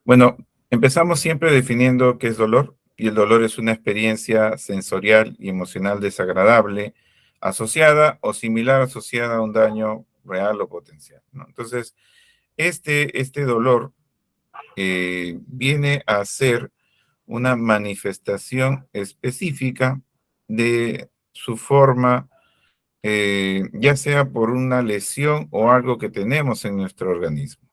Bueno, empezamos siempre definiendo qué es dolor, y el dolor es una experiencia sensorial y emocional desagradable, asociada o similar asociada a un daño real o potencial, ¿no? Entonces, este dolor viene a ser una manifestación específica de su forma, ya sea por una lesión o algo que tenemos en nuestro organismo.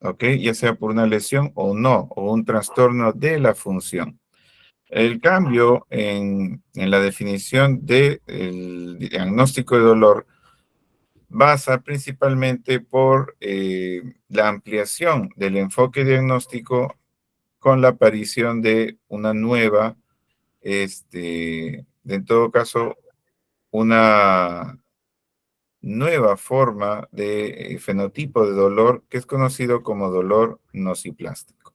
¿Ok? Ya sea por una lesión o no, o un trastorno de la función. El cambio en la definición del diagnóstico de dolor basa principalmente por la ampliación del enfoque diagnóstico con la aparición de una nueva, en todo caso, una nueva forma de fenotipo de dolor que es conocido como dolor nociplástico.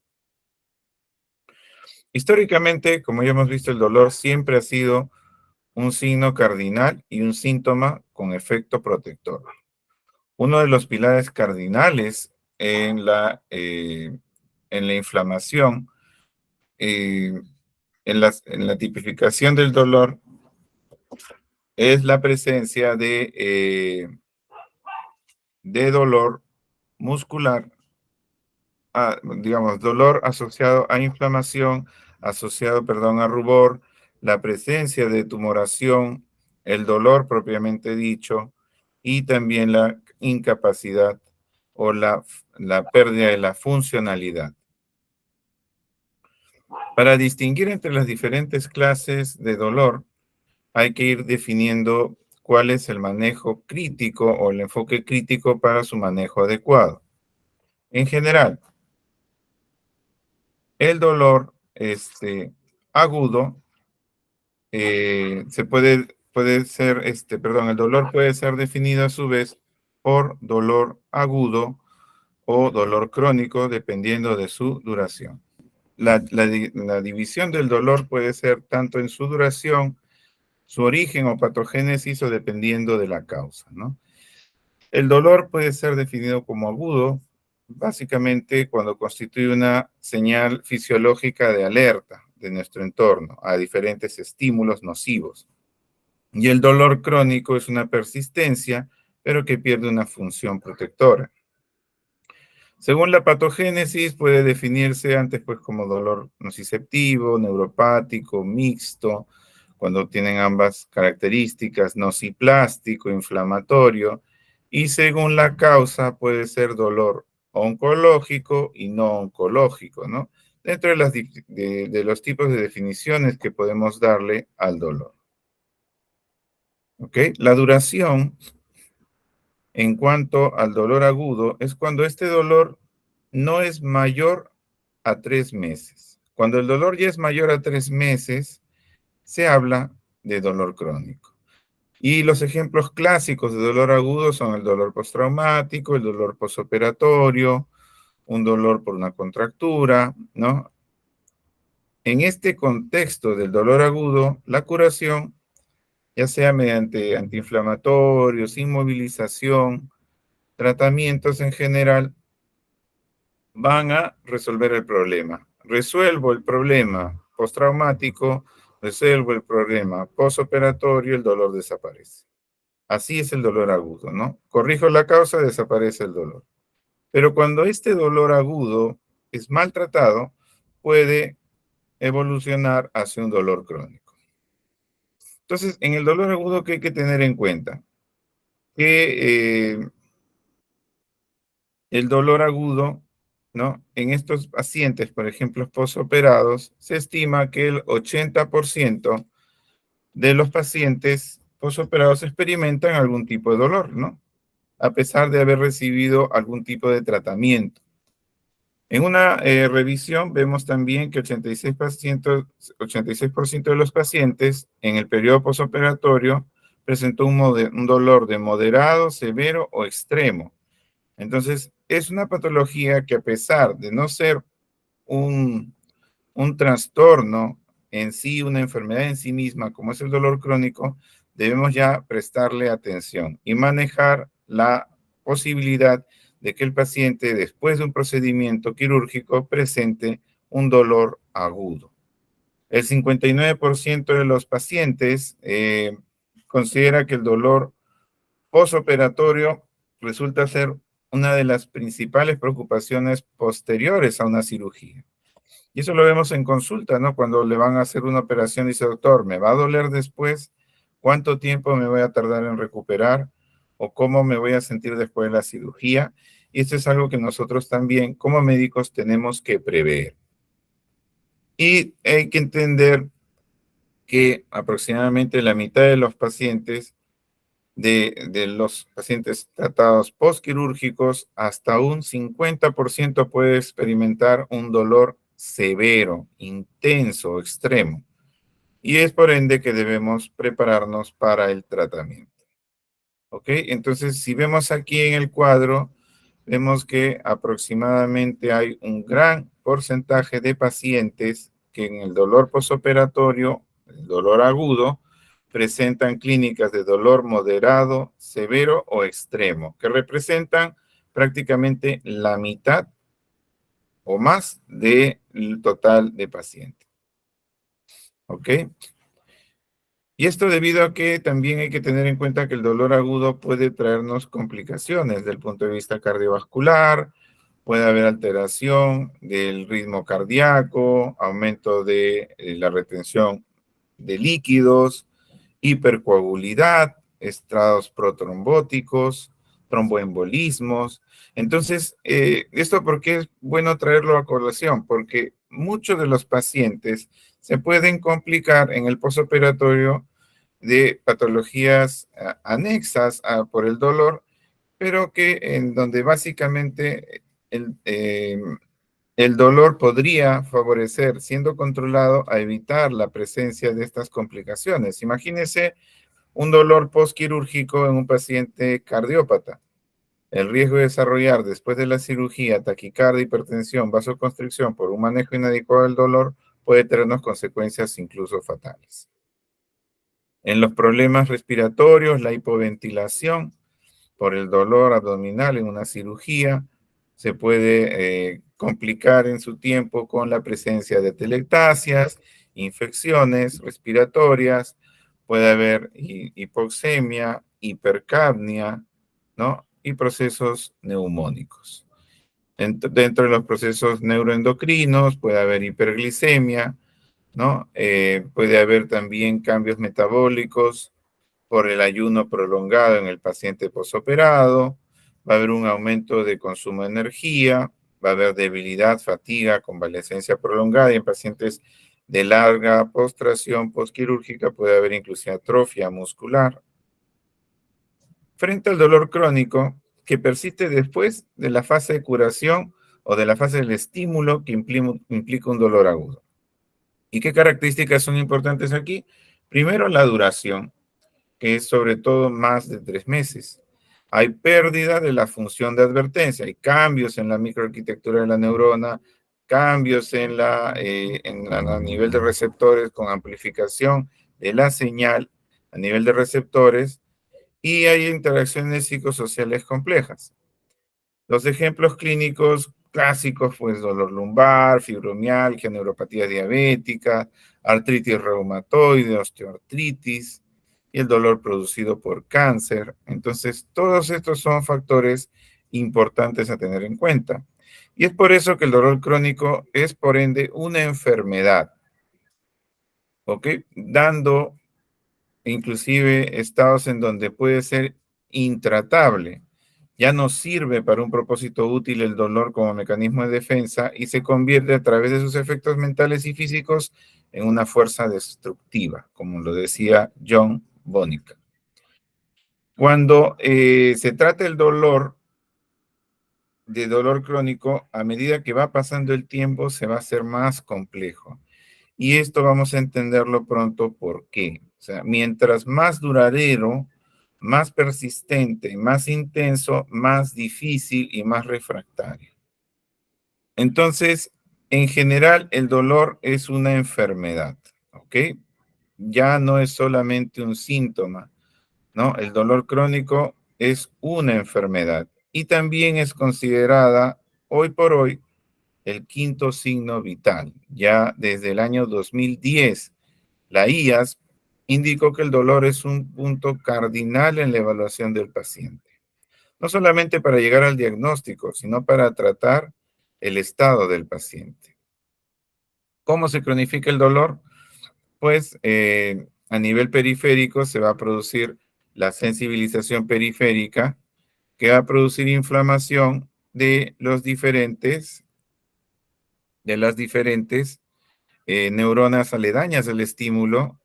Históricamente, como ya hemos visto, el dolor siempre ha sido un signo cardinal y un síntoma con efecto protector. Uno de los pilares cardinales en la inflamación, eh, en la tipificación del dolor, es la presencia de dolor muscular, digamos, dolor asociado a inflamación, asociado, perdón, a rubor, la presencia de tumoración, el dolor propiamente dicho, y también la incapacidad o la pérdida de la funcionalidad. Para distinguir entre las diferentes clases de dolor, hay que ir definiendo cuál es el manejo crítico o el enfoque crítico para su manejo adecuado. En general, el dolor agudo puede ser, el dolor puede ser definido a su vez por dolor agudo o dolor crónico, dependiendo de su duración. La división del dolor puede ser tanto en su duración, su origen o patogénesis o dependiendo de la causa, ¿no? El dolor puede ser definido como agudo, básicamente cuando constituye una señal fisiológica de alerta de nuestro entorno a diferentes estímulos nocivos. Y el dolor crónico es una persistencia, pero que pierde una función protectora. Según la patogénesis, puede definirse antes pues como dolor nociceptivo, neuropático, mixto, cuando tienen ambas características, nociplástico, inflamatorio, y según la causa puede ser dolor oncológico y no oncológico, ¿no? Dentro de los tipos de definiciones que podemos darle al dolor. ¿Ok? La duración en cuanto al dolor agudo es cuando este dolor no es mayor a 3 meses. Cuando el dolor ya es mayor a 3 meses, se habla de dolor crónico. Y los ejemplos clásicos de dolor agudo son el dolor postraumático, el dolor posoperatorio, un dolor por una contractura, ¿no? En este contexto del dolor agudo, la curación, ya sea mediante antiinflamatorios, inmovilización, tratamientos en general, van a resolver el problema. Resuelvo el problema postraumático, resuelvo el problema postoperatorio, el dolor desaparece. Así es el dolor agudo, ¿no? Corrijo la causa, desaparece el dolor. Pero cuando este dolor agudo es maltratado, puede evolucionar hacia un dolor crónico. Entonces, en el dolor agudo, ¿qué hay que tener en cuenta? Que el dolor agudo, ¿no? En estos pacientes, por ejemplo, posoperados, se estima que el 80% de los pacientes posoperados experimentan algún tipo de dolor, ¿no? A pesar de haber recibido algún tipo de tratamiento. En una revisión vemos también que 86% de los pacientes en el periodo posoperatorio presentó un dolor de moderado, severo o extremo. Entonces, es una patología que a pesar de no ser un, un trastorno en sí, una enfermedad en sí misma, como es el dolor crónico, debemos ya prestarle atención y manejar la posibilidad de que el paciente, después de un procedimiento quirúrgico, presente un dolor agudo. El 59% de los pacientes considera que el dolor posoperatorio resulta ser una de las principales preocupaciones posteriores a una cirugía. Y eso lo vemos en consulta, ¿no? Cuando le van a hacer una operación, dice, doctor, ¿me va a doler después? ¿Cuánto tiempo me voy a tardar en recuperar? ¿O cómo me voy a sentir después de la cirugía? Y esto es algo que nosotros también, como médicos, tenemos que prever. Y hay que entender que aproximadamente la mitad de los pacientes, de los pacientes tratados postquirúrgicos, hasta un 50% puede experimentar un dolor severo, intenso, extremo. Y es por ende que debemos prepararnos para el tratamiento. ¿Ok? Entonces, si vemos aquí en el cuadro, vemos que aproximadamente hay un gran porcentaje de pacientes que en el dolor posoperatorio, el dolor agudo, presentan clínicas de dolor moderado, severo o extremo, que representan prácticamente la mitad o más del total de pacientes. ¿Ok? Y esto debido a que también hay que tener en cuenta que el dolor agudo puede traernos complicaciones desde el punto de vista cardiovascular, puede haber alteración del ritmo cardíaco, aumento de la retención de líquidos, hipercoagulidad, estrados protrombóticos, tromboembolismos. Entonces, ¿esto por qué es bueno traerlo a colación? Porque muchos de los pacientes se pueden complicar en el posoperatorio de patologías anexas por el dolor, pero que en donde básicamente el, eh, el dolor podría favorecer, siendo controlado, a evitar la presencia de estas complicaciones. Imagínese un dolor postquirúrgico en un paciente cardiópata. El riesgo de desarrollar después de la cirugía taquicardia, hipertensión, vasoconstricción por un manejo inadecuado del dolor puede tenernos consecuencias incluso fatales. En los problemas respiratorios, la hipoventilación por el dolor abdominal en una cirugía se puede complicar en su tiempo con la presencia de telectasias, infecciones respiratorias, puede haber hipoxemia, hipercapnia, ¿no? Y procesos neumónicos. Dentro de los procesos neuroendocrinos puede haber hiperglicemia, ¿no? Puede haber también cambios metabólicos por el ayuno prolongado en el paciente posoperado, va a haber un aumento de consumo de energía, va a haber debilidad, fatiga, convalescencia prolongada y en pacientes de larga postración postquirúrgica puede haber inclusive atrofia muscular. Frente al dolor crónico que persiste después de la fase de curación o de la fase del estímulo que implica un dolor agudo. ¿Y qué características son importantes aquí? Primero, la duración, que es sobre todo más de 3 meses. Hay pérdida de la función de advertencia, hay cambios en la microarquitectura de la neurona, cambios a nivel de receptores con amplificación de la señal a nivel de receptores y hay interacciones psicosociales complejas. Los ejemplos clínicos clásicos, pues dolor lumbar, fibromialgia, neuropatía diabética, artritis reumatoide, osteoartritis y el dolor producido por cáncer. Entonces, todos estos son factores importantes a tener en cuenta. Y es por eso que el dolor crónico es, por ende, una enfermedad, ¿ok? Dando inclusive estados en donde puede ser intratable. Ya no sirve para un propósito útil el dolor como mecanismo de defensa y se convierte a través de sus efectos mentales y físicos en una fuerza destructiva, como lo decía John Bonica. Cuando se trata el dolor, de dolor crónico, a medida que va pasando el tiempo, se va a hacer más complejo. Y esto vamos a entenderlo pronto por qué. O sea, mientras más duradero, más persistente, más intenso, más difícil y más refractario. Entonces, en general, el dolor es una enfermedad, ¿ok? Ya no es solamente un síntoma, ¿no? El dolor crónico es una enfermedad y también es considerada hoy por hoy el quinto signo vital. Ya desde el año 2010, la IAS indicó que el dolor es un punto cardinal en la evaluación del paciente, no solamente para llegar al diagnóstico, sino para tratar el estado del paciente. ¿Cómo se cronifica el dolor? Pues a nivel periférico se va a producir la sensibilización periférica, que va a producir inflamación de las diferentes neuronas aledañas al estímulo,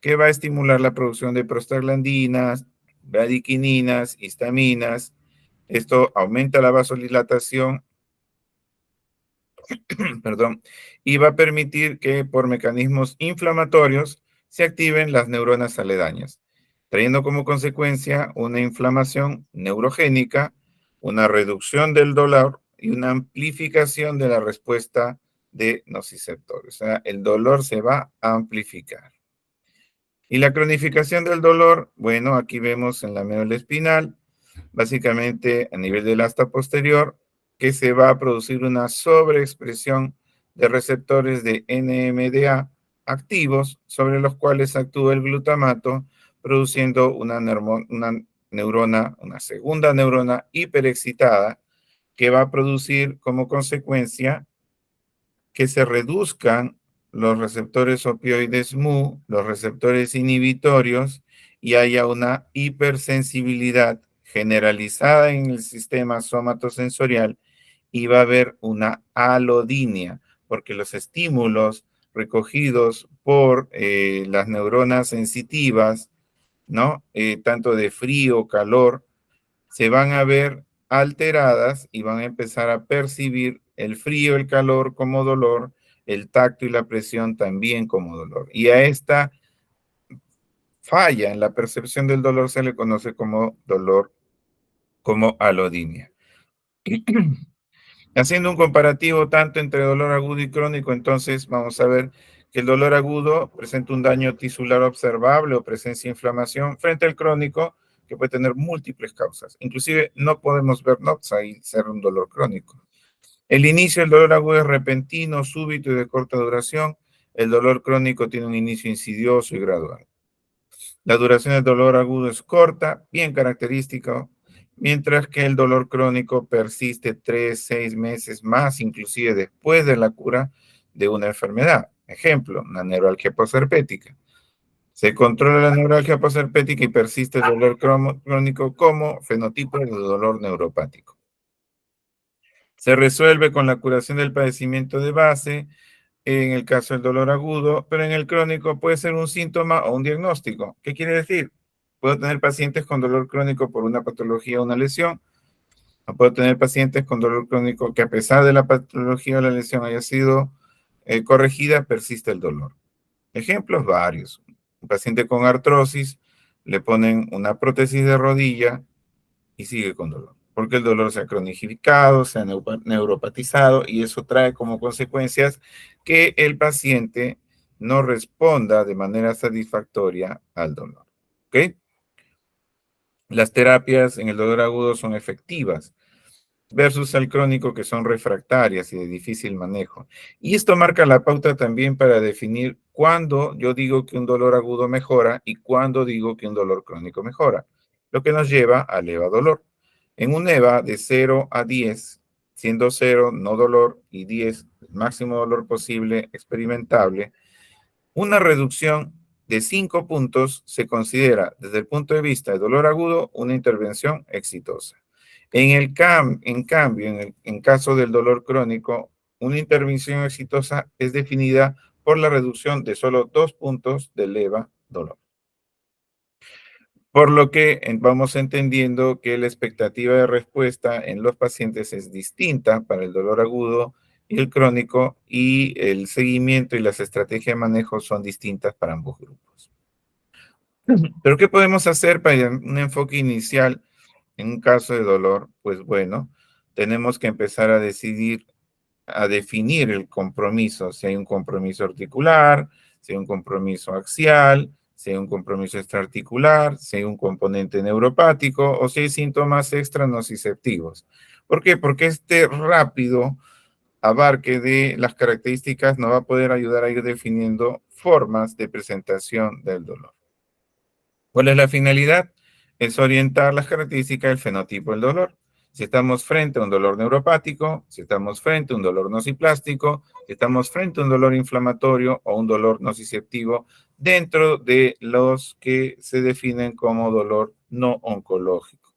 que va a estimular la producción de prostaglandinas, bradicininas, histaminas. Esto aumenta la vasodilatación, perdón, y va a permitir que por mecanismos inflamatorios se activen las neuronas aledañas, trayendo como consecuencia una inflamación neurogénica, una reducción del dolor y una amplificación de la respuesta de nociceptores. O sea, el dolor se va a amplificar. Y la cronificación del dolor, bueno, aquí vemos en la médula espinal, básicamente a nivel del asta posterior, que se va a producir una sobreexpresión de receptores de NMDA activos sobre los cuales actúa el glutamato, produciendo una neurona, una segunda neurona hiperexcitada que va a producir como consecuencia que se reduzcan los receptores opioides MU, los receptores inhibitorios, y haya una hipersensibilidad generalizada en el sistema somatosensorial y va a haber una alodinia, porque los estímulos recogidos por las neuronas sensitivas, ¿no? Tanto de frío, calor, se van a ver alteradas y van a empezar a percibir el frío, el calor como dolor, el tacto y la presión también como dolor. Y a esta falla en la percepción del dolor se le conoce como dolor, como alodinia. Haciendo un comparativo tanto entre dolor agudo y crónico, entonces vamos a ver que el dolor agudo presenta un daño tisular observable o presencia de inflamación frente al crónico, que puede tener múltiples causas. Inclusive no podemos ver NOTSA y ser un dolor crónico. El inicio del dolor agudo es repentino, súbito y de corta duración. El dolor crónico tiene un inicio insidioso y gradual. La duración del dolor agudo es corta, bien característico, mientras que el dolor crónico persiste 3, 6 meses más, inclusive después de la cura de una enfermedad. Ejemplo, una neuralgia posherpética. Se controla la neuralgia posherpética y persiste el dolor crónico como fenotipo de dolor neuropático. Se resuelve con la curación del padecimiento de base, en el caso del dolor agudo, pero en el crónico puede ser un síntoma o un diagnóstico. ¿Qué quiere decir? Puedo tener pacientes con dolor crónico por una patología o una lesión, o puedo tener pacientes con dolor crónico que a pesar de la patología o la lesión haya sido corregida, persiste el dolor. Ejemplos varios. Un paciente con artrosis, le ponen una prótesis de rodilla y sigue con dolor, porque el dolor se ha cronificado, se ha neuropatizado y eso trae como consecuencias que el paciente no responda de manera satisfactoria al dolor. ¿Ok? Las terapias en el dolor agudo son efectivas versus al crónico que son refractarias y de difícil manejo. Y esto marca la pauta también para definir cuándo yo digo que un dolor agudo mejora y cuándo digo que un dolor crónico mejora, lo que nos lleva al EVA dolor. En un EVA de 0 a 10, siendo 0 no dolor y 10 máximo dolor posible experimentable, una reducción de 5 puntos se considera desde el punto de vista de dolor agudo una intervención exitosa. En cambio, en caso del dolor crónico, una intervención exitosa es definida por la reducción de solo 2 puntos del EVA dolor. Por lo que vamos entendiendo que la expectativa de respuesta en los pacientes es distinta para el dolor agudo y el crónico, y el seguimiento y las estrategias de manejo son distintas para ambos grupos. Pero ¿qué podemos hacer para un enfoque inicial en un caso de dolor? Pues bueno, tenemos que empezar a definir el compromiso, si hay un compromiso articular, si hay un compromiso axial, si hay un compromiso extraarticular, si hay un componente neuropático o si hay síntomas extranociceptivos. ¿Por qué? Porque este rápido abarque de las características nos va a poder ayudar a ir definiendo formas de presentación del dolor. ¿Cuál es la finalidad? Es orientar las características del fenotipo del dolor. Si estamos frente a un dolor neuropático, si estamos frente a un dolor nociplástico, si estamos frente a un dolor inflamatorio o un dolor nociceptivo, dentro de los que se definen como dolor no oncológico.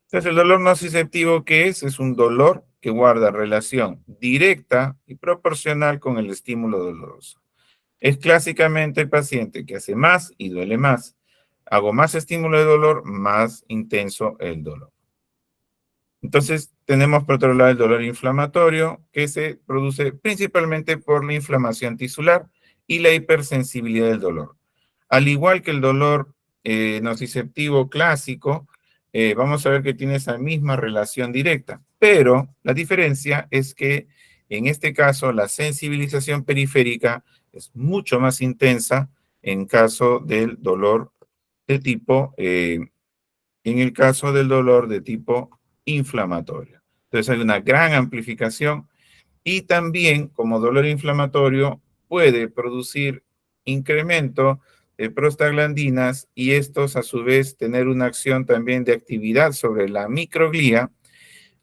Entonces, el dolor nociceptivo, ¿qué es? Es un dolor que guarda relación directa y proporcional con el estímulo doloroso. Es clásicamente el paciente que hace más y duele más. Hago más estímulo de dolor, más intenso el dolor. Entonces, tenemos por otro lado el dolor inflamatorio, que se produce principalmente por la inflamación tisular y la hipersensibilidad del dolor. Al igual que el dolor nociceptivo clásico, vamos a ver que tiene esa misma relación directa, pero la diferencia es que en este caso la sensibilización periférica es mucho más intensa en caso del dolor de tipo en el caso del dolor de tipo inflamatorio. Entonces hay una gran amplificación y también como dolor inflamatorio puede producir incremento de prostaglandinas y estos a su vez tener una acción también de actividad sobre la microglía,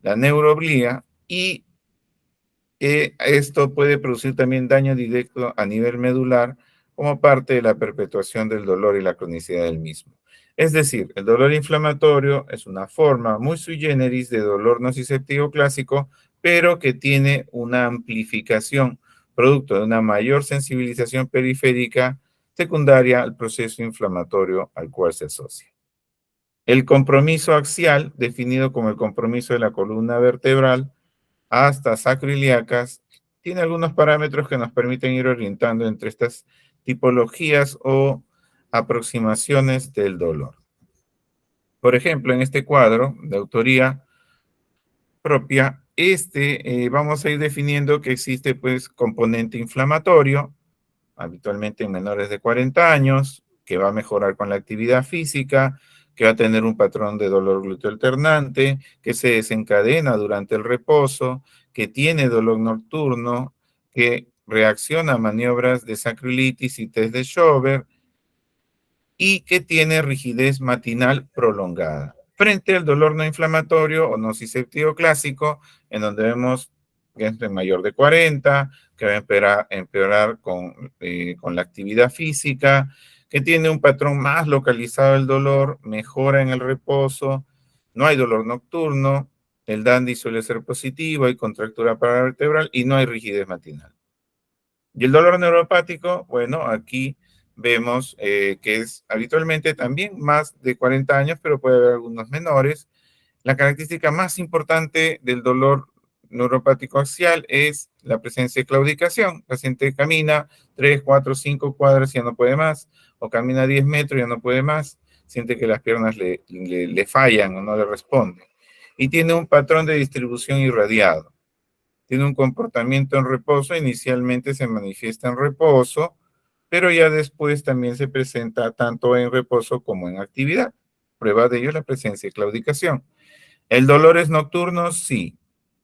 la neuroglía y esto puede producir también daño directo a nivel medular como parte de la perpetuación del dolor y la cronicidad del mismo. Es decir, el dolor inflamatorio es una forma muy sui generis de dolor nociceptivo clásico, pero que tiene una amplificación producto de una mayor sensibilización periférica secundaria al proceso inflamatorio al cual se asocia. El compromiso axial, definido como el compromiso de la columna vertebral, hasta sacroiliacas, tiene algunos parámetros que nos permiten ir orientando entre estas tipologías o aproximaciones del dolor. Por ejemplo, en este cuadro de autoría propia, vamos a ir definiendo que existe pues componente inflamatorio, habitualmente en menores de 40 años, que va a mejorar con la actividad física, que va a tener un patrón de dolor glúteo alternante, que se desencadena durante el reposo, que tiene dolor nocturno, que reacciona a maniobras de sacroiliitis y test de Schober, y que tiene rigidez matinal prolongada. Frente al dolor no inflamatorio o nociceptivo clásico, en donde vemos que es mayor de 40, que va a empeorar con la actividad física, que tiene un patrón más localizado del dolor, mejora en el reposo, no hay dolor nocturno, el dandy suele ser positivo, hay contractura paravertebral y no hay rigidez matinal. Y el dolor neuropático, bueno, aquí vemos que es habitualmente también más de 40 años, pero puede haber algunos menores. La característica más importante del dolor neuropático axial es la presencia de claudicación. El paciente camina 3, 4, 5 cuadras y ya no puede más, o camina 10 metros y ya no puede más, siente que las piernas le fallan o no le responden. Y tiene un patrón de distribución irradiado. Tiene un comportamiento en reposo, inicialmente se manifiesta en reposo, pero ya después también se presenta tanto en reposo como en actividad. Prueba de ello es la presencia de claudicación. ¿El dolor es nocturno? Sí.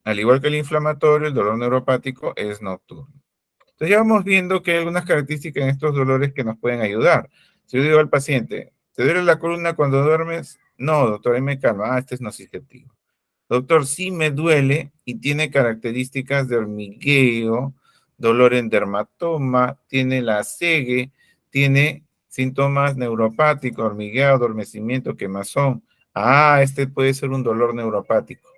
Al igual que el inflamatorio, el dolor neuropático es nocturno. Entonces ya vamos viendo que hay algunas características en estos dolores que nos pueden ayudar. Si yo digo al paciente, ¿te duele la columna cuando duermes? No, doctor, ahí me calma. Este es nociceptivo. Doctor, sí me duele y tiene características de hormigueo, dolor en dermatoma, tiene la segue, tiene síntomas neuropáticos, hormigueo, adormecimiento, quemazón. Ah, este puede ser un dolor neuropático.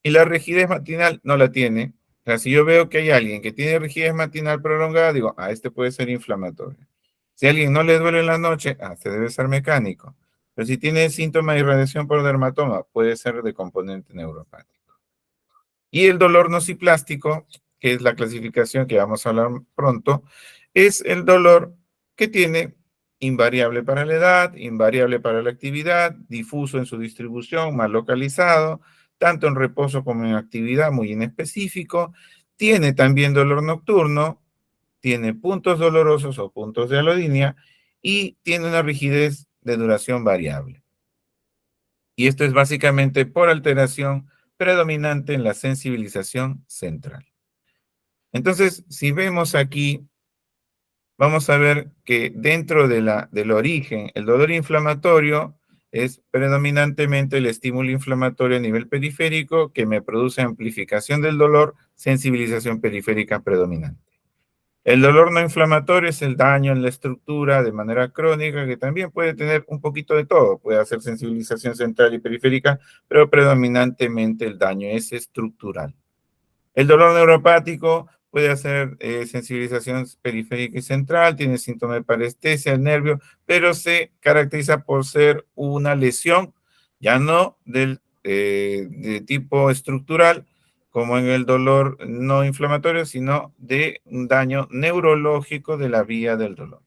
Y la rigidez matinal no la tiene. O sea, si yo veo que hay alguien que tiene rigidez matinal prolongada, digo, ah, este puede ser inflamatorio. Si a alguien no le duele en la noche, ah, este debe ser mecánico. Pero si tiene síntomas de irradiación por dermatoma, puede ser de componente neuropático. Y el dolor nociplástico, que es la clasificación que vamos a hablar pronto, es el dolor que tiene invariable para la edad, invariable para la actividad, difuso en su distribución, mal localizado, tanto en reposo como en actividad, muy inespecífico. Tiene también dolor nocturno, tiene puntos dolorosos o puntos de alodinia y tiene una rigidez de duración variable. Y esto es básicamente por alteración predominante en la sensibilización central. Entonces, si vemos aquí, vamos a ver que dentro del origen, el dolor inflamatorio es predominantemente el estímulo inflamatorio a nivel periférico que me produce amplificación del dolor, sensibilización periférica predominante. El dolor no inflamatorio es el daño en la estructura de manera crónica, que también puede tener un poquito de todo, puede hacer sensibilización central y periférica, pero predominantemente el daño es estructural. El dolor neuropático puede hacer sensibilización periférica y central, tiene síntomas de parestesia del nervio, pero se caracteriza por ser una lesión, ya no de tipo estructural, como en el dolor no inflamatorio, sino de un daño neurológico de la vía del dolor.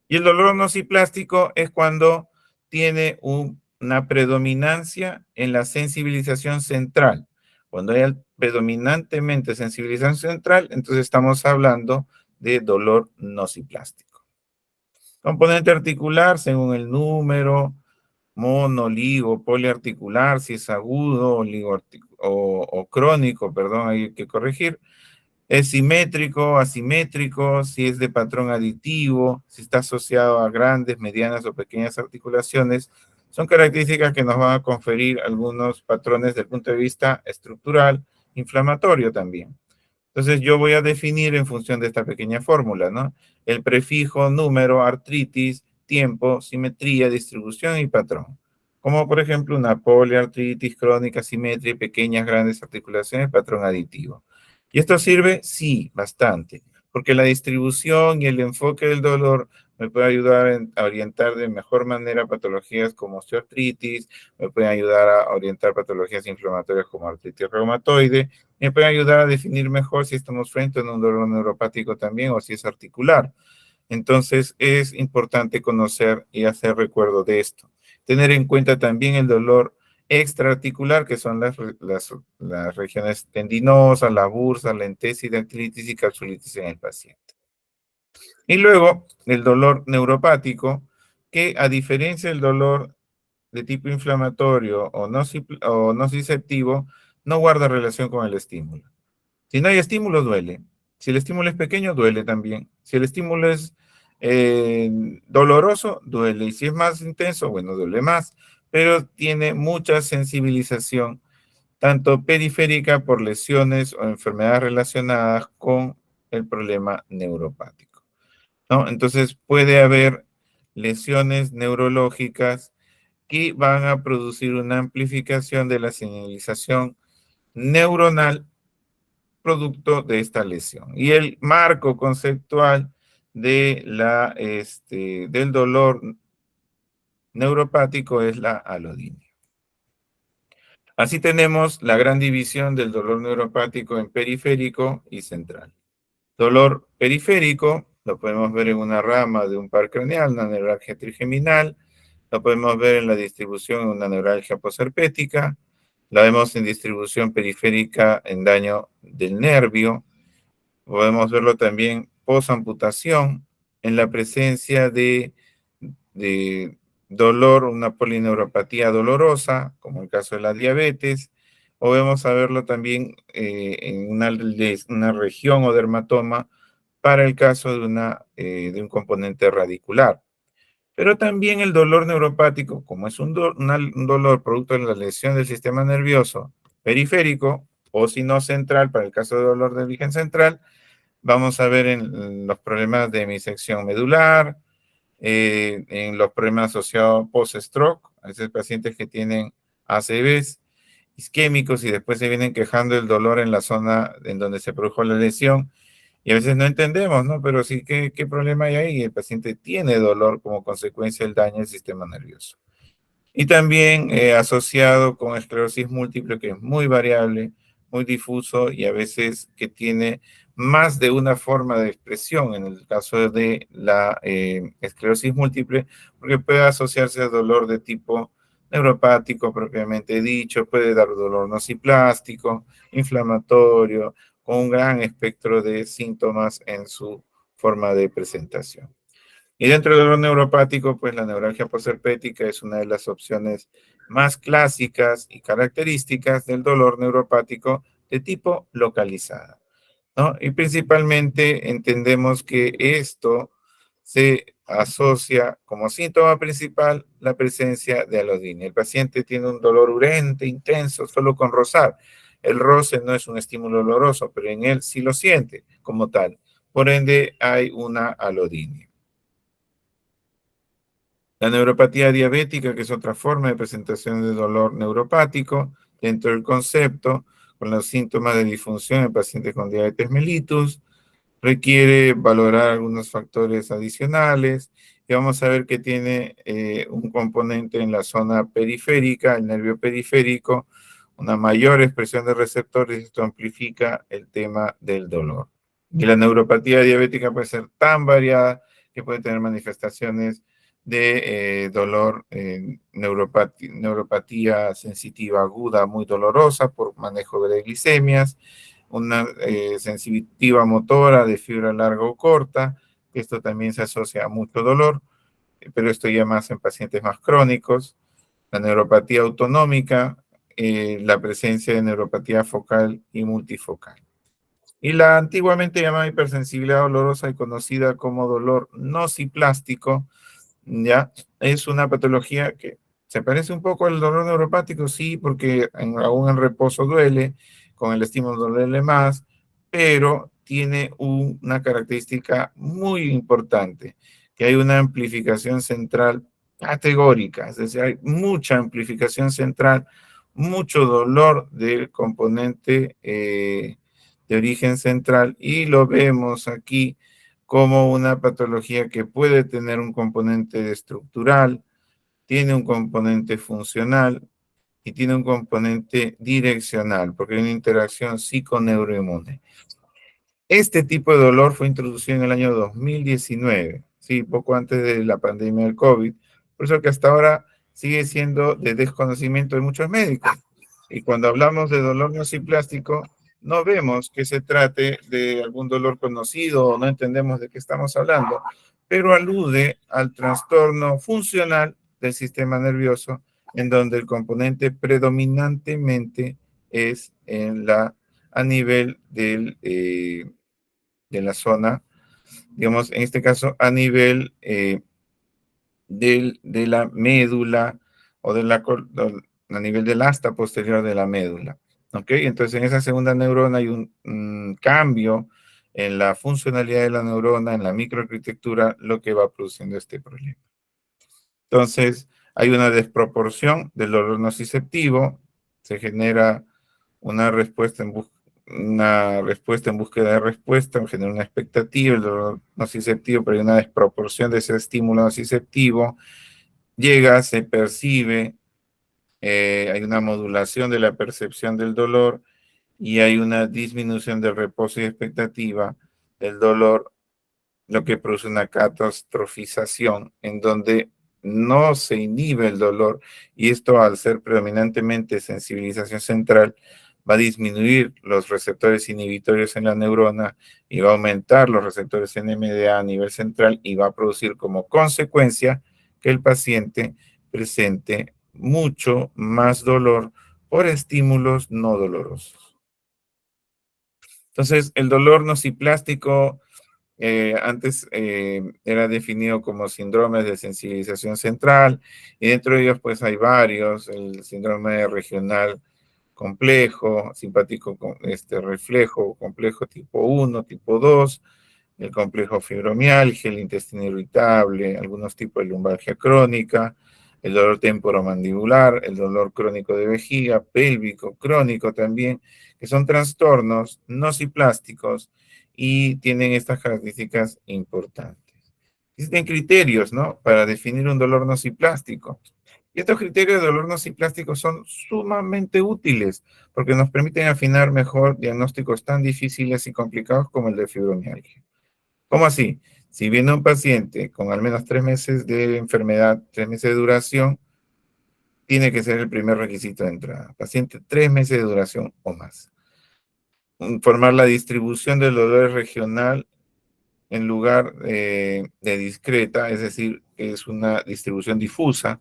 Y el dolor nociplástico es cuando tiene una predominancia en la sensibilización central. Cuando hay predominantemente sensibilización central, entonces estamos hablando de dolor nociplástico. Componente articular, según el número, mono, ligo, poliarticular, si es agudo o crónico, perdón, hay que corregir. Es simétrico, asimétrico, si es de patrón aditivo, si está asociado a grandes, medianas o pequeñas articulaciones. Son características que nos van a conferir algunos patrones desde el punto de vista estructural, inflamatorio también. Entonces yo voy a definir en función de esta pequeña fórmula, ¿no? El prefijo, número, artritis, tiempo, simetría, distribución y patrón. Como por ejemplo una poliartritis crónica, simetría, pequeñas, grandes articulaciones, patrón aditivo. ¿Y esto sirve? Sí, bastante, porque la distribución y el enfoque del dolor me puede ayudar a orientar de mejor manera patologías como osteoartritis, me puede ayudar a orientar patologías inflamatorias como artritis reumatoide, me puede ayudar a definir mejor si estamos frente a un dolor neuropático también o si es articular. Entonces es importante conocer y hacer recuerdo de esto. Tener en cuenta también el dolor extraarticular, que son las regiones tendinosas, la bursa, la entesis, artritis y capsulitis en el paciente. Y luego el dolor neuropático, que a diferencia del dolor de tipo inflamatorio o nociceptivo, no guarda relación con el estímulo. Si no hay estímulo, duele. Si el estímulo es pequeño, duele también. Si el estímulo es doloroso, duele. Y si es más intenso, bueno, duele más. Pero tiene mucha sensibilización, tanto periférica por lesiones o enfermedades relacionadas con el problema neuropático, ¿no? Entonces puede haber lesiones neurológicas que van a producir una amplificación de la señalización neuronal producto de esta lesión. Y el marco conceptual del dolor neuropático es la alodinia. Así tenemos la gran división del dolor neuropático en periférico y central. Dolor periférico lo podemos ver en una rama de un par craneal, una neuralgia trigeminal, lo podemos ver en la distribución en una neuralgia posherpética, la vemos en distribución periférica en daño del nervio, podemos verlo también posamputación en la presencia de dolor, una polineuropatía dolorosa, como el caso de la diabetes, o vamos a verlo también en una región o dermatoma para el caso de un componente radicular. Pero también el dolor neuropático, como es un dolor producto de la lesión del sistema nervioso periférico, o si no central, para el caso de dolor de origen central, vamos a ver en los problemas de hemisección medular, en los problemas asociados post-stroke, a esos pacientes que tienen ACVs isquémicos y después se vienen quejando del dolor en la zona en donde se produjo la lesión. Y a veces no entendemos, ¿no? Pero sí, ¿qué problema hay ahí? El paciente tiene dolor como consecuencia del daño del sistema nervioso. Y también asociado con esclerosis múltiple, que es muy variable, muy difuso y a veces que tiene más de una forma de expresión en el caso de la esclerosis múltiple, porque puede asociarse a dolor de tipo neuropático propiamente dicho, puede dar dolor nociplástico, inflamatorio, con un gran espectro de síntomas en su forma de presentación. Y dentro del dolor neuropático, pues la neuralgia posherpética es una de las opciones más clásicas y características del dolor neuropático de tipo localizada, ¿no? Y principalmente entendemos que esto se asocia como síntoma principal la presencia de alodinia. El paciente tiene un dolor urente, intenso, solo con rozar. El roce no es un estímulo doloroso, pero en él sí lo siente como tal. Por ende, hay una alodinia. La neuropatía diabética, que es otra forma de presentación de dolor neuropático, dentro del concepto, con los síntomas de disfunción en pacientes con diabetes mellitus, requiere valorar algunos factores adicionales y vamos a ver que tiene un componente en la zona periférica, el nervio periférico, una mayor expresión de receptores, esto amplifica el tema del dolor. Y la neuropatía diabética puede ser tan variada que puede tener manifestaciones de dolor, neuropatía sensitiva aguda muy dolorosa por manejo de glicemias, una sensitiva motora de fibra larga o corta, que esto también se asocia a mucho dolor, pero esto ya más en pacientes más crónicos. La neuropatía autonómica, la presencia de neuropatía focal y multifocal. Y la antiguamente llamada hipersensibilidad dolorosa y conocida como dolor nociplástico, ¿ya? Es una patología que se parece un poco al dolor neuropático, sí, porque aún en reposo duele, con el estímulo duele más, pero tiene una característica muy importante, que hay una amplificación central categórica, es decir, hay mucha amplificación central, mucho dolor del componente de origen central, y lo vemos aquí como una patología que puede tener un componente estructural, tiene un componente funcional y tiene un componente direccional, porque hay una interacción psiconeuroinmune. Este tipo de dolor fue introducido en el año 2019, sí, poco antes de la pandemia del COVID, por eso que hasta ahora sigue siendo de desconocimiento de muchos médicos. Y cuando hablamos de dolor nociplástico, no vemos que se trate de algún dolor conocido o no entendemos de qué estamos hablando, pero alude al trastorno funcional del sistema nervioso, en donde el componente predominantemente es a nivel de la zona, digamos, en este caso a nivel de la médula o a nivel del asta posterior de la médula. ¿Ok? Entonces en esa segunda neurona hay un cambio en la funcionalidad de la neurona, en la microarquitectura, lo que va produciendo este problema. Entonces hay una desproporción del dolor nociceptivo, se genera una respuesta en búsqueda de respuesta, genera una expectativa, el dolor nociceptivo, pero hay una desproporción de ese estímulo nociceptivo, llega, se percibe, hay una modulación de la percepción del dolor y hay una disminución del reposo y expectativa del dolor, lo que produce una catastrofización en donde no se inhibe el dolor, y esto, al ser predominantemente sensibilización central, va a disminuir los receptores inhibitorios en la neurona y va a aumentar los receptores NMDA a nivel central y va a producir como consecuencia que el paciente presente mucho más dolor por estímulos no dolorosos. Entonces, el dolor nociplástico antes era definido como síndromes de sensibilización central, y dentro de ellos pues hay varios: el síndrome regional complejo, simpático reflejo complejo tipo 1, tipo 2, el complejo fibromialgia, el intestino irritable, algunos tipos de lumbalgia crónica, el dolor temporomandibular, el dolor crónico de vejiga, pélvico, crónico también, que son trastornos nociplásticos y tienen estas características importantes. Existen criterios, ¿no?, para definir un dolor nociplástico. Y estos criterios de dolor nociplástico son sumamente útiles porque nos permiten afinar mejor diagnósticos tan difíciles y complicados como el de fibromialgia. ¿Cómo así? Si viene un paciente con al menos 3 meses de enfermedad, 3 meses de duración, tiene que ser el primer requisito de entrada. Paciente 3 meses de duración o más. Formar la distribución del dolor regional en lugar de discreta, es decir, es una distribución difusa.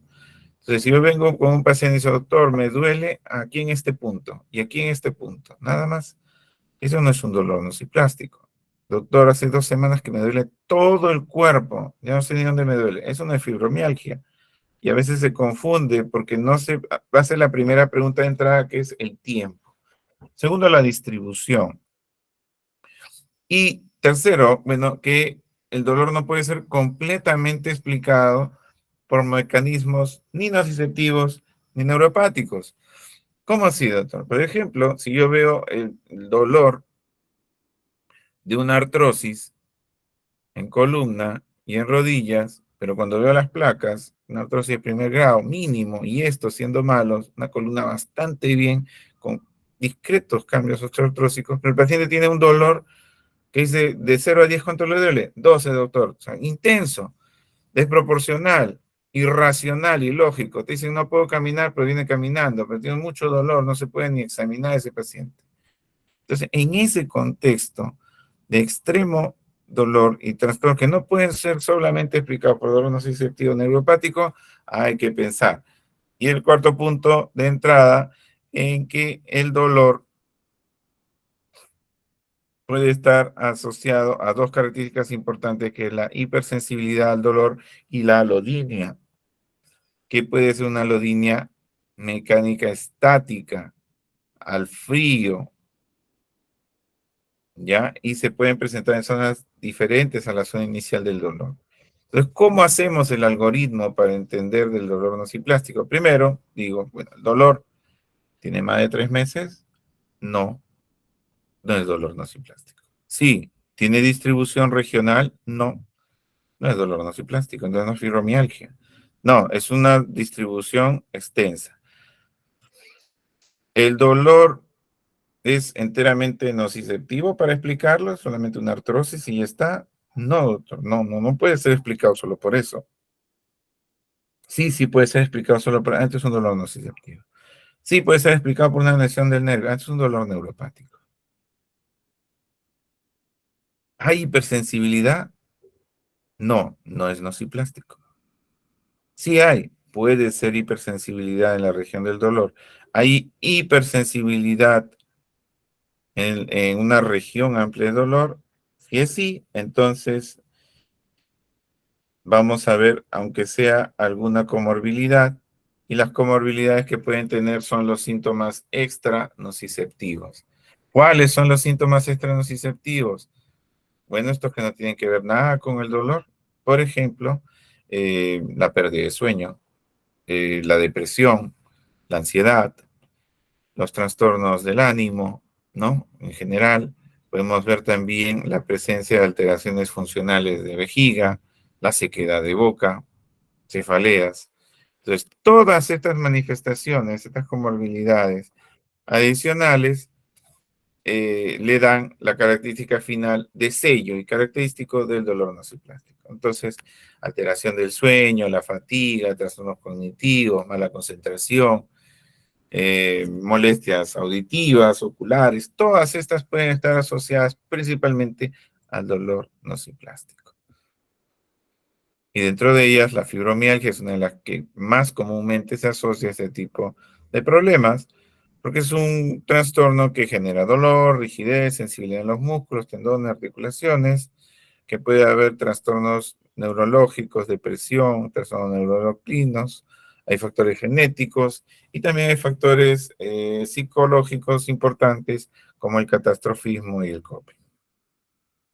Entonces, si yo vengo con un paciente y dice, doctor, me duele aquí en este punto y aquí en este punto, nada más, eso no es un dolor nociplástico. Doctor, hace 2 semanas que me duele todo el cuerpo, ya no sé ni dónde me duele. Eso no es fibromialgia. Y a veces se confunde porque no se hace la primera pregunta de entrada, que es el tiempo. Segundo, la distribución. Y tercero, bueno, que el dolor no puede ser completamente explicado por mecanismos ni nociceptivos ni neuropáticos. ¿Cómo así, doctor? Por ejemplo, si yo veo el dolor de una artrosis en columna y en rodillas, pero cuando veo las placas, una artrosis de primer grado mínimo, y esto siendo malos, una columna bastante bien, con discretos cambios osteoartrósicos, pero el paciente tiene un dolor que dice de 0 a 10, ¿cuánto le duele? 12, doctor. O sea, intenso, desproporcional, irracional, ilógico. Te dicen, no puedo caminar, pero viene caminando, pero tiene mucho dolor, no se puede ni examinar a ese paciente. Entonces, en ese contexto de extremo dolor y trastorno que no pueden ser solamente explicados por dolor nociceptivo neuropático, hay que pensar. Y el cuarto punto de entrada, en que el dolor puede estar asociado a dos características importantes, que es la hipersensibilidad al dolor y la alodinia, que puede ser una alodinia mecánica estática, al frío, ¿ya? Y se pueden presentar en zonas diferentes a la zona inicial del dolor. Entonces, ¿cómo hacemos el algoritmo para entender del dolor nociplástico? Primero, digo, bueno, ¿el dolor tiene más de 3 meses? No, no es dolor nociplástico. Sí, ¿tiene distribución regional? No, no es dolor nociplástico, entonces no es fibromialgia. No, es una distribución extensa. El dolor es enteramente nociceptivo para explicarlo, solamente una artrosis y ya está. No, doctor, no puede ser explicado solo por eso. Sí, sí puede ser explicado solo por, esto es un dolor nociceptivo. Sí, puede ser explicado por una lesión del nervio, esto es un dolor neuropático. ¿Hay hipersensibilidad? No, no es nociplástico. Sí hay, puede ser hipersensibilidad en la región del dolor. Hay hipersensibilidad en una región amplia de dolor. Si es sí, entonces vamos a ver, aunque sea alguna comorbilidad, y las comorbilidades que pueden tener son los síntomas extranociceptivos. ¿Cuáles son los síntomas extranociceptivos? Bueno, estos que no tienen que ver nada con el dolor. Por ejemplo, la pérdida de sueño, la depresión, la ansiedad, los trastornos del ánimo, ¿no? En general, podemos ver también la presencia de alteraciones funcionales de vejiga, la sequedad de boca, cefaleas. Entonces, todas estas manifestaciones, estas comorbilidades adicionales, le dan la característica final de sello y característico del dolor nociplástico. Entonces, alteración del sueño, la fatiga, trastornos cognitivos, mala concentración, molestias auditivas, oculares, todas estas pueden estar asociadas principalmente al dolor nociplástico. Y dentro de ellas, la fibromialgia es una de las que más comúnmente se asocia a este tipo de problemas, porque es un trastorno que genera dolor, rigidez, sensibilidad en los músculos, tendones, articulaciones, que puede haber trastornos neurológicos, depresión, trastornos neuroendocrinos, hay factores genéticos y también hay factores psicológicos importantes como el catastrofismo y el coping.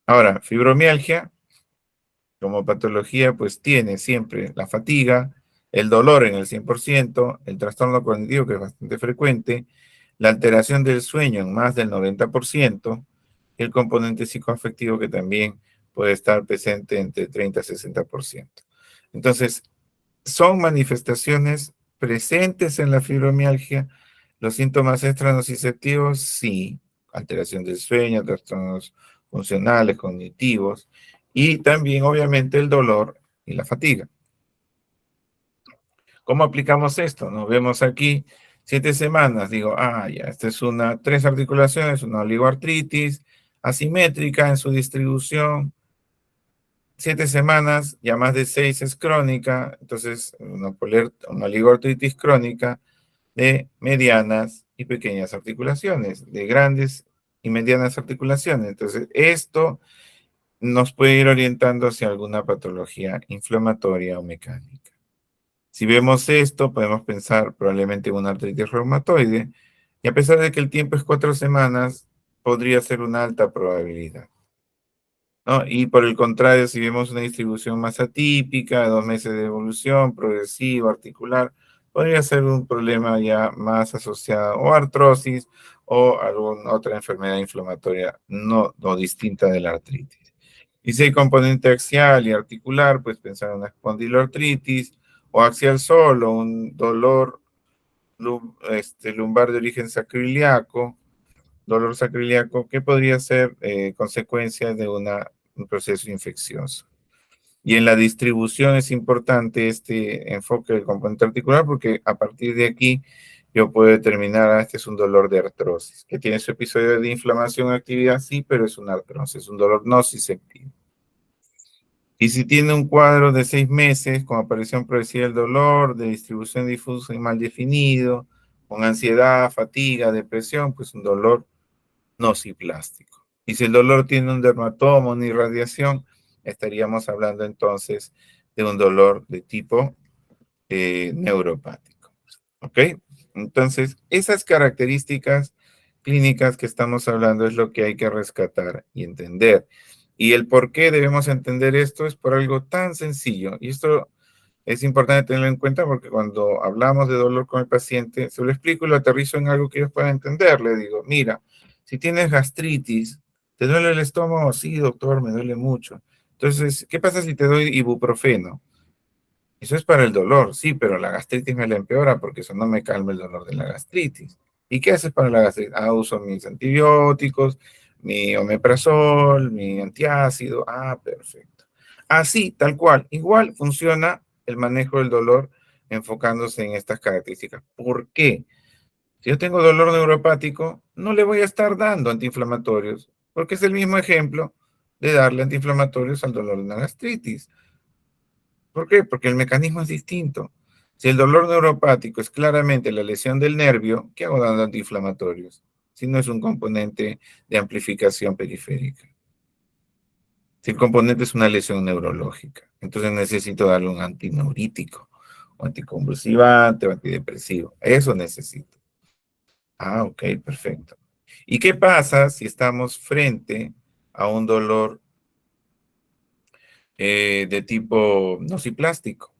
Ahora, fibromialgia como patología, pues tiene siempre la fatiga, el dolor en el 100%, el trastorno cognitivo, que es bastante frecuente, la alteración del sueño en más del 90%, y el componente psicoafectivo, que también puede estar presente entre 30 y 60%. Entonces, son manifestaciones presentes en la fibromialgia. Los síntomas extranociceptivos, sí, alteración del sueño, trastornos funcionales, cognitivos, y también, obviamente, el dolor y la fatiga. ¿Cómo aplicamos esto? Nos vemos aquí 7 semanas. Digo, ya, esta es tres articulaciones, una oligoartritis asimétrica en su distribución. 7 semanas, ya más de 6 es crónica, entonces una oligoartritis crónica de medianas y pequeñas articulaciones, de grandes y medianas articulaciones. Entonces, esto nos puede ir orientando hacia alguna patología inflamatoria o mecánica. Si vemos esto, podemos pensar probablemente en una artritis reumatoide, y a pesar de que el tiempo es 4 semanas, podría ser una alta probabilidad, ¿no? Y por el contrario, si vemos una distribución más atípica, 2 meses de evolución, progresiva, articular, podría ser un problema ya más asociado o a artrosis o alguna otra enfermedad inflamatoria no distinta de la artritis. Y si hay componente axial y articular, pues pensar en una espondiloartritis o axial solo, un dolor lumbar de origen sacroiliaco, dolor sacroiliaco que podría ser consecuencia de un proceso infeccioso. Y en la distribución es importante este enfoque del componente articular porque a partir de aquí yo puedo determinar, este es un dolor de artrosis, que tiene su episodio de inflamación o actividad, sí, pero es una artrosis, es un dolor nociceptivo. Y si tiene un cuadro de 6 meses con aparición progresiva del dolor, de distribución difusa y mal definido, con ansiedad, fatiga, depresión, pues un dolor nociplástico. Y si el dolor tiene un dermatoma, una irradiación, estaríamos hablando entonces de un dolor de tipo neuropático. ¿Ok? Entonces, esas características clínicas que estamos hablando es lo que hay que rescatar y entender. Y el por qué debemos entender esto es por algo tan sencillo. Y esto es importante tenerlo en cuenta porque cuando hablamos de dolor con el paciente, se lo explico y lo aterrizo en algo que ellos puedan entender. Le digo, mira, si tienes gastritis, ¿te duele el estómago? Sí, doctor, me duele mucho. Entonces, ¿qué pasa si te doy ibuprofeno? Eso es para el dolor, sí, pero la gastritis me la empeora porque eso no me calma el dolor de la gastritis. ¿Y qué haces para la gastritis? Ah, uso mis antibióticos, mi omeprazol, mi antiácido. Ah, perfecto. Así, tal cual. Igual funciona el manejo del dolor enfocándose en estas características. ¿Por qué? Si yo tengo dolor neuropático, no le voy a estar dando antiinflamatorios, porque es el mismo ejemplo de darle antiinflamatorios al dolor de una gastritis. ¿Por qué? Porque el mecanismo es distinto. Si el dolor neuropático es claramente la lesión del nervio, ¿qué hago dando antiinflamatorios? Si no es un componente de amplificación periférica. Si el componente es una lesión neurológica, entonces necesito darle un antineurítico, o anticonvulsivante, o antidepresivo. Eso necesito. Ah, ok, perfecto. ¿Y qué pasa si estamos frente a un dolor de tipo nociplástico?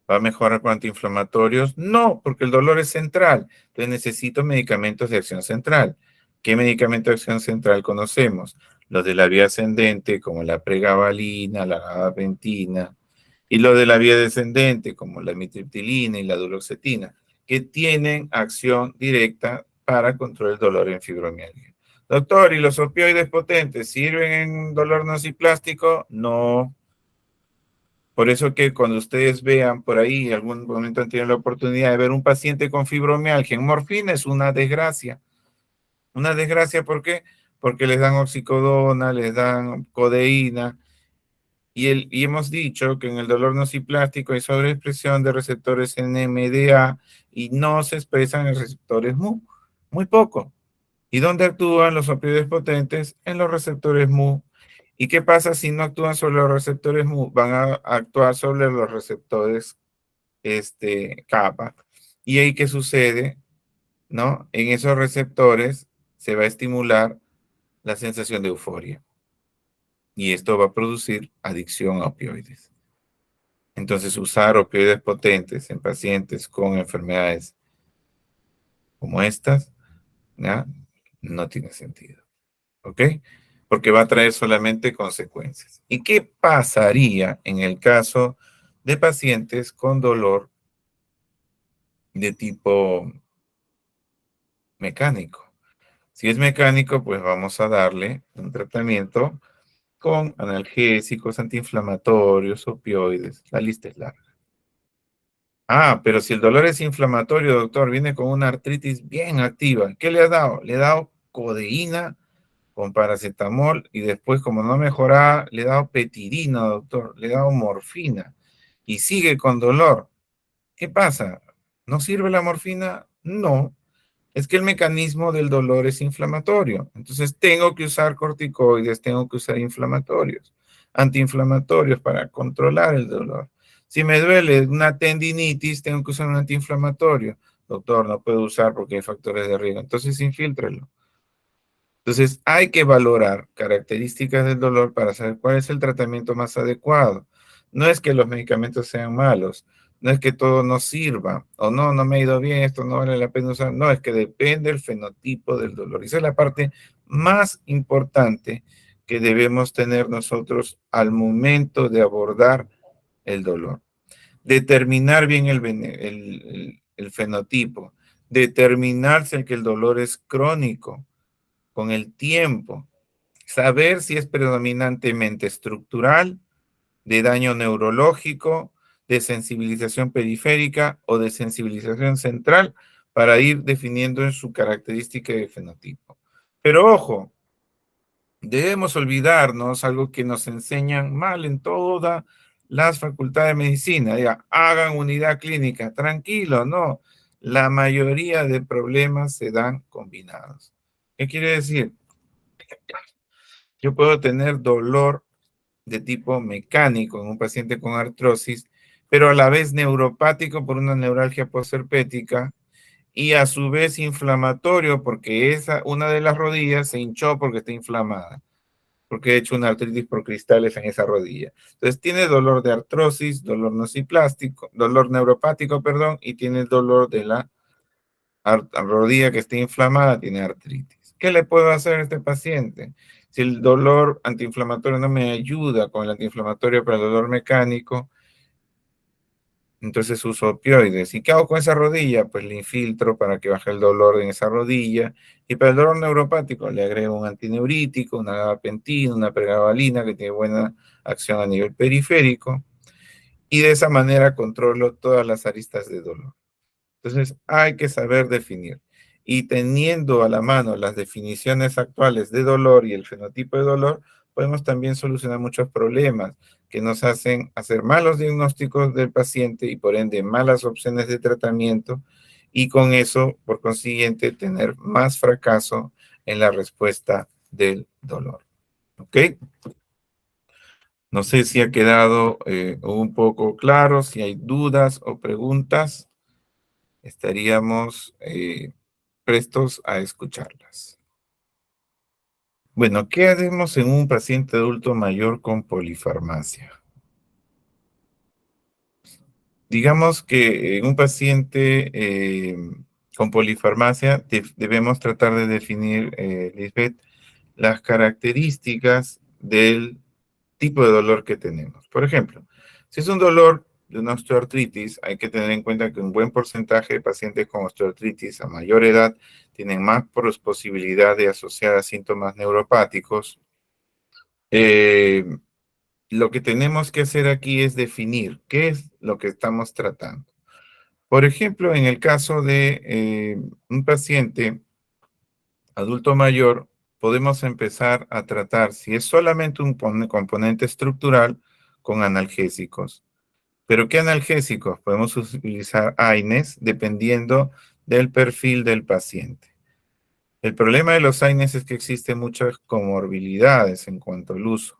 ¿Va a mejorar con antiinflamatorios? No, porque el dolor es central. Entonces necesito medicamentos de acción central. ¿Qué medicamentos de acción central conocemos? Los de la vía ascendente, como la pregabalina, la gabapentina, y los de la vía descendente, como la mitriptilina y la duloxetina, que tienen acción directa para controlar el dolor en fibromialgia. Doctor, ¿y los opioides potentes sirven en dolor nociplástico? No. Por eso que cuando ustedes vean por ahí, algún momento han tenido la oportunidad de ver un paciente con fibromialgia en morfina, es una desgracia. Una desgracia, ¿por qué? Porque les dan oxicodona, les dan codeína, y hemos dicho que en el dolor nociplástico hay sobreexpresión de receptores NMDA y no se expresan en receptores MU, muy poco. ¿Y dónde actúan los opioides potentes? En los receptores MU. ¿Y qué pasa si no actúan sobre los receptores MU? Van a actuar sobre los receptores kappa. ¿Y ahí qué sucede? ¿No? En esos receptores se va a estimular la sensación de euforia. Y esto va a producir adicción a opioides. Entonces, usar opioides potentes en pacientes con enfermedades como estas, ¿ya? No tiene sentido. ¿Ok? Porque va a traer solamente consecuencias. ¿Y qué pasaría en el caso de pacientes con dolor de tipo mecánico? Si es mecánico, pues vamos a darle un tratamiento con analgésicos, antiinflamatorios, opioides. La lista es larga. Ah, pero si el dolor es inflamatorio, doctor, viene con una artritis bien activa. ¿Qué le ha dado? Le ha dado codeína con paracetamol y después, como no mejoraba, le he dado petidina, doctor, le he dado morfina y sigue con dolor. ¿Qué pasa? ¿No sirve la morfina? No, es que el mecanismo del dolor es inflamatorio. Entonces tengo que usar corticoides, tengo que usar inflamatorios, antiinflamatorios para controlar el dolor. Si me duele una tendinitis, tengo que usar un antiinflamatorio. Doctor, no puedo usar porque hay factores de riesgo. Entonces infíltrelo. Entonces, hay que valorar características del dolor para saber cuál es el tratamiento más adecuado. No es que los medicamentos sean malos, no es que todo no sirva, o no, no me ha ido bien, esto no vale la pena usar. No, es que depende del fenotipo del dolor. Y esa es la parte más importante que debemos tener nosotros al momento de abordar el dolor. Determinar bien el fenotipo, determinar si el dolor es crónico con el tiempo, saber si es predominantemente estructural, de daño neurológico, de sensibilización periférica o de sensibilización central para ir definiendo en su característica de fenotipo. Pero ojo, debemos olvidarnos algo que nos enseñan mal en todas las facultades de medicina. Diga, hagan unidad clínica, tranquilo, no. La mayoría de problemas se dan combinados. ¿Qué quiere decir? Yo puedo tener dolor de tipo mecánico en un paciente con artrosis, pero a la vez neuropático por una neuralgia postherpética y a su vez inflamatorio porque una de las rodillas se hinchó porque está inflamada, porque he hecho una artritis por cristales en esa rodilla. Entonces tiene dolor de artrosis, dolor nociplástico, dolor neuropático, perdón, y tiene dolor de la rodilla que esté inflamada, tiene artritis. ¿Qué le puedo hacer a este paciente? Si el dolor antiinflamatorio no me ayuda con el antiinflamatorio para el dolor mecánico, entonces uso opioides. ¿Y qué hago con esa rodilla? Pues le infiltro para que baje el dolor en esa rodilla. Y para el dolor neuropático le agrego un antineurítico, una gabapentina, una pregabalina que tiene buena acción a nivel periférico. Y de esa manera controlo todas las aristas de dolor. Entonces hay que saber definir. Y teniendo a la mano las definiciones actuales de dolor y el fenotipo de dolor, podemos también solucionar muchos problemas que nos hacen hacer malos diagnósticos del paciente y por ende malas opciones de tratamiento y con eso, por consiguiente, tener más fracaso en la respuesta del dolor. ¿Ok? No sé si ha quedado un poco claro, si hay dudas o preguntas. Estaríamos prestos a escucharlas. Bueno, ¿qué hacemos en un paciente adulto mayor con polifarmacia? Digamos que en un paciente con polifarmacia debemos tratar de definir, Lisbeth, las características del tipo de dolor que tenemos. Por ejemplo, si es un dolor de una osteoartritis, hay que tener en cuenta que un buen porcentaje de pacientes con osteoartritis a mayor edad tienen más posibilidad de asociar a síntomas neuropáticos. Eh, lo que tenemos que hacer aquí es definir qué es lo que estamos tratando. Por ejemplo, en el caso de un paciente adulto mayor, podemos empezar a tratar, si es solamente un componente estructural, con analgésicos. ¿Pero qué analgésicos? Podemos utilizar AINES dependiendo del perfil del paciente. El problema de los AINES es que existen muchas comorbilidades en cuanto al uso.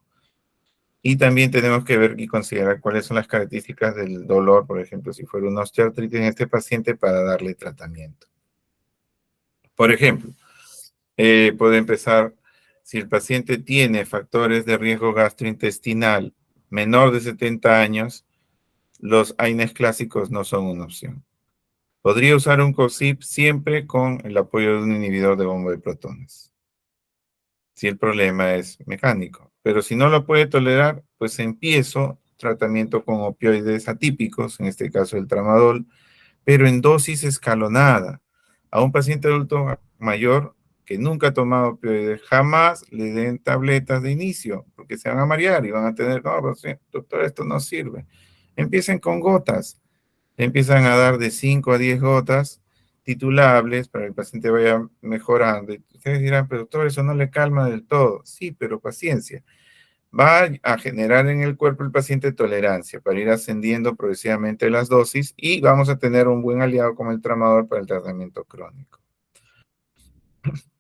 Y también tenemos que ver y considerar cuáles son las características del dolor, por ejemplo, si fuera una osteoartritis en este paciente para darle tratamiento. Por ejemplo, puede empezar si el paciente tiene factores de riesgo gastrointestinal menor de 70 años, los AINES clásicos no son una opción. Podría usar un COSIP siempre con el apoyo de un inhibidor de bomba de protones, si el problema es mecánico. Pero si no lo puede tolerar, pues empiezo tratamiento con opioides atípicos, en este caso el tramadol, pero en dosis escalonada. A un paciente adulto mayor que nunca ha tomado opioides, jamás le den tabletas de inicio, porque se van a marear y van a tener, no, pues, doctor, esto no sirve. Empiecen con gotas, empiezan a dar de 5 a 10 gotas titulables para que el paciente vaya mejorando. Y ustedes dirán, pero doctor, eso no le calma del todo. Sí, pero paciencia. Va a generar en el cuerpo el paciente tolerancia para ir ascendiendo progresivamente las dosis y vamos a tener un buen aliado como el tramador para el tratamiento crónico.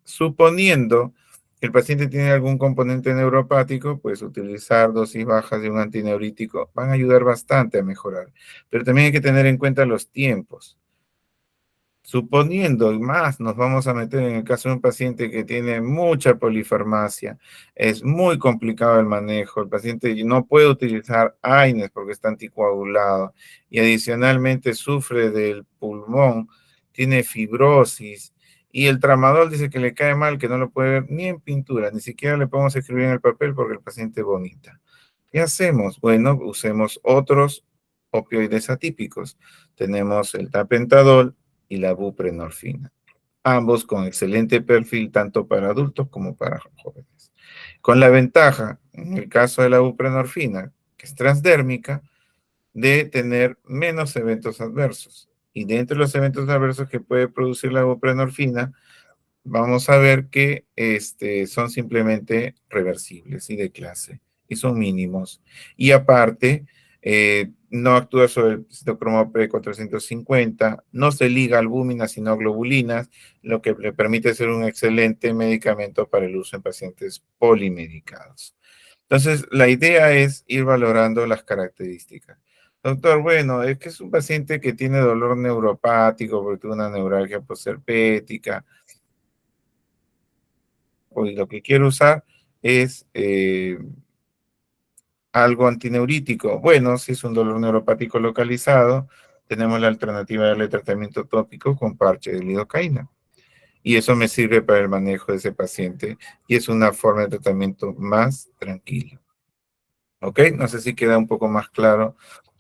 Suponiendo que el paciente tiene algún componente neuropático, pues utilizar dosis bajas de un antineurítico van a ayudar bastante a mejorar. Pero también hay que tener en cuenta los tiempos. Suponiendo, y más nos vamos a meter en el caso de un paciente que tiene mucha polifarmacia, es muy complicado el manejo, el paciente no puede utilizar AINES porque está anticoagulado y adicionalmente sufre del pulmón, tiene fibrosis y el tramadol dice que le cae mal, que no lo puede ver ni en pintura, ni siquiera le podemos escribir en el papel porque el paciente vomita. ¿Qué hacemos? Bueno, usemos otros opioides atípicos. Tenemos el tapentadol y la buprenorfina, ambos con excelente perfil tanto para adultos como para jóvenes. Con la ventaja, en el caso de la buprenorfina, que es transdérmica, de tener menos eventos adversos. Y dentro de los eventos adversos que puede producir la buprenorfina, vamos a ver que son simplemente reversibles y de clase, y son mínimos. Y aparte, no actúa sobre el citocromo P450, no se liga a albúminas sino a globulinas, lo que le permite ser un excelente medicamento para el uso en pacientes polimedicados. Entonces, la idea es ir valorando las características. Doctor, bueno, es que es un paciente que tiene dolor neuropático porque tuvo una neuralgia postherpética, y lo que quiero usar es algo antineurítico. Bueno, si es un dolor neuropático localizado, tenemos la alternativa de darle tratamiento tópico con parche de lidocaína. Y eso me sirve para el manejo de ese paciente y es una forma de tratamiento más tranquila. ¿Ok? No sé si queda un poco más claro,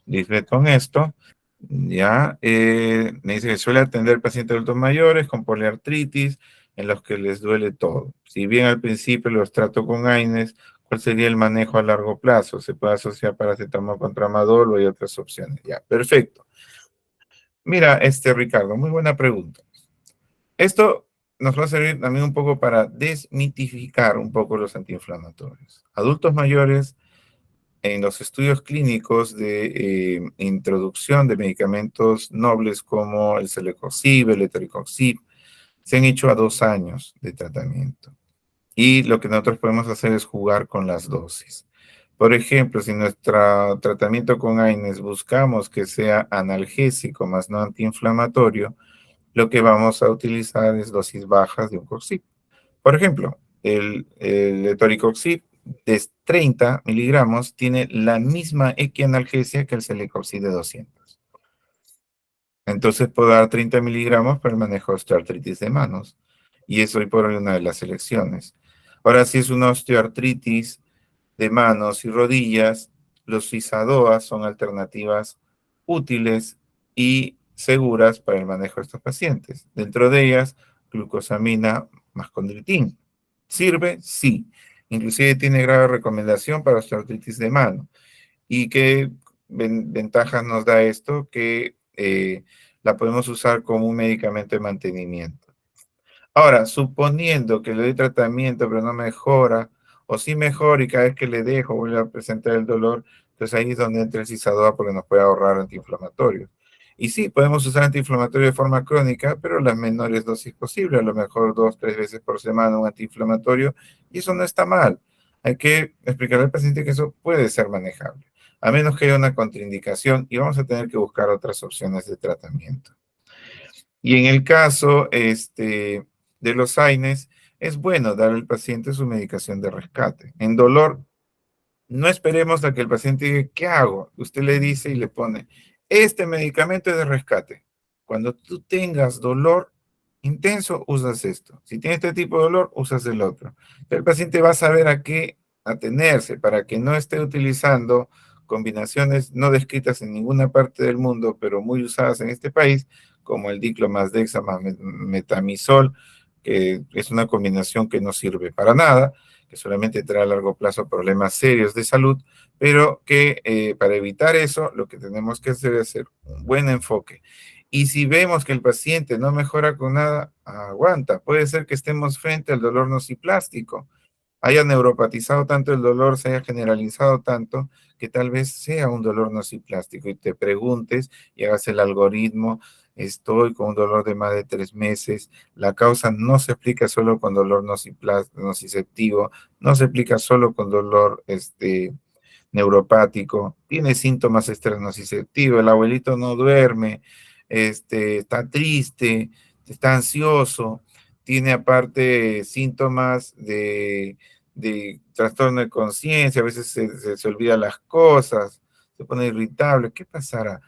Lisbeth, con esto. Ya, me dice que suele atender pacientes adultos mayores con poliartritis, en los que les duele todo. Si bien al principio los trato con AINES, ¿cuál sería el manejo a largo plazo? ¿Se puede asociar paracetamol con tramadol o hay otras opciones? Ya, perfecto. Mira, Ricardo, muy buena pregunta. Esto nos va a servir también un poco para desmitificar un poco los antiinflamatorios. Adultos mayores, en los estudios clínicos de introducción de medicamentos nobles como el celecoxib, el etoricoxib, se han hecho a 2 años de tratamiento. Y lo que nosotros podemos hacer es jugar con las dosis. Por ejemplo, si nuestro tratamiento con AINES buscamos que sea analgésico más no antiinflamatorio, lo que vamos a utilizar es dosis bajas de un coxib. Por ejemplo, el etoricoxib de 30 miligramos tiene la misma equianalgesia que el celecoxib de 200. Entonces puedo dar 30 miligramos para el manejo de osteoartritis de manos. Y es hoy por hoy una de las elecciones. Ahora, si es una osteoartritis de manos y rodillas, los ISADOA son alternativas útiles y seguras para el manejo de estos pacientes. Dentro de ellas, glucosamina más condroitin. ¿Sirve? Sí. Inclusive tiene grave recomendación para osteoartritis de mano. ¿Y qué ventajas nos da esto? Que la podemos usar como un medicamento de mantenimiento. Ahora, suponiendo que le doy tratamiento pero no mejora, o sí mejora y cada vez que le dejo vuelve a presentar el dolor, entonces ahí es donde entra el Cisador porque nos puede ahorrar antiinflamatorios. Y sí, podemos usar antiinflamatorios de forma crónica, pero las menores dosis posibles, a lo mejor 2, 3 veces por semana un antiinflamatorio, y eso no está mal. Hay que explicarle al paciente que eso puede ser manejable, a menos que haya una contraindicación y vamos a tener que buscar otras opciones de tratamiento. Y en el caso de los AINES, es bueno darle al paciente su medicación de rescate. En dolor, no esperemos a que el paciente diga, ¿qué hago? Usted le dice y le pone, este medicamento es de rescate. Cuando tú tengas dolor intenso, usas esto. Si tienes este tipo de dolor, usas el otro. El paciente va a saber a qué atenerse para que no esté utilizando combinaciones no descritas en ninguna parte del mundo, pero muy usadas en este país, como el diclomasdexa más metamizol, que es una combinación que no sirve para nada, que solamente trae a largo plazo problemas serios de salud, pero que para evitar eso, lo que tenemos que hacer es hacer un buen enfoque. Y si vemos que el paciente no mejora con nada, aguanta. Puede ser que estemos frente al dolor nociplástico, haya neuropatizado tanto el dolor, se haya generalizado tanto, que tal vez sea un dolor nociplástico y te preguntes y hagas el algoritmo, estoy con un dolor de más de 3 meses, la causa no se explica solo con dolor nociceptivo, no se explica solo con dolor neuropático, tiene síntomas estresnociceptivos, el abuelito no duerme, está triste, está ansioso, tiene aparte síntomas de trastorno de conciencia, a veces se olvida las cosas, se pone irritable, ¿qué pasará?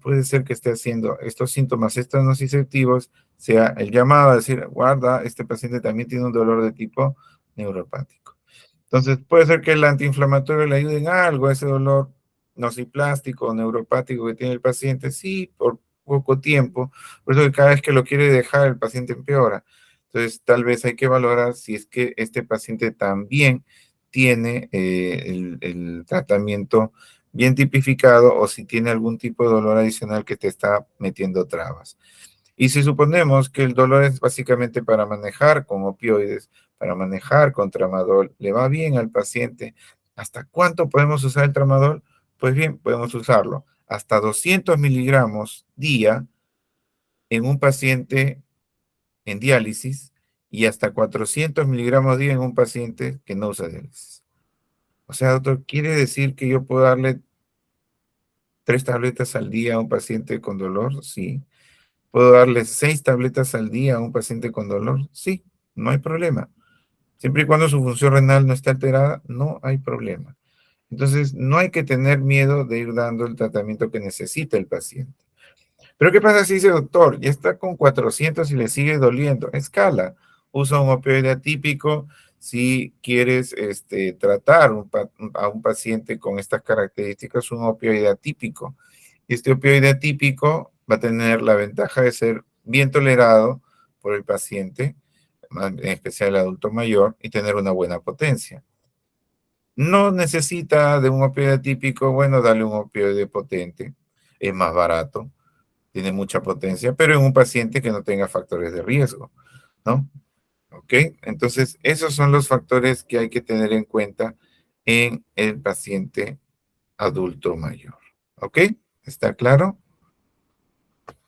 Puede ser que esté haciendo estos síntomas estresnociceptivos, sea el llamado a decir, guarda, este paciente también tiene un dolor de tipo neuropático. Entonces, puede ser que el antiinflamatorio le ayude en algo a ese dolor nociplástico o neuropático que tiene el paciente, sí, por poco tiempo, por eso que cada vez que lo quiere dejar, el paciente empeora. Entonces, tal vez hay que valorar si es que este paciente también tiene el tratamiento bien tipificado o si tiene algún tipo de dolor adicional que te está metiendo trabas. Y si suponemos que el dolor es básicamente para manejar con opioides, para manejar con tramadol, le va bien al paciente, ¿hasta cuánto podemos usar el tramadol? Pues bien, podemos usarlo hasta 200 miligramos día en un paciente en diálisis y hasta 400 miligramos día en un paciente que no usa diálisis. O sea, doctor, ¿quiere decir que yo puedo darle 3 tabletas al día a un paciente con dolor? Sí. ¿Puedo darle 6 tabletas al día a un paciente con dolor? Sí, no hay problema. Siempre y cuando su función renal no esté alterada, no hay problema. Entonces, no hay que tener miedo de ir dando el tratamiento que necesita el paciente. Pero ¿qué pasa si dice, doctor, ya está con 400 y le sigue doliendo? Escala, usa un opioide atípico si quieres tratar a un paciente con estas características, un opioide atípico. Este opioide atípico va a tener la ventaja de ser bien tolerado por el paciente, en especial el adulto mayor, y tener una buena potencia. No necesita de un opioide atípico, bueno, dale un opioide potente, es más barato, tiene mucha potencia, pero en un paciente que no tenga factores de riesgo, ¿no? ¿Ok? Entonces, esos son los factores que hay que tener en cuenta en el paciente adulto mayor. ¿Ok? ¿Está claro?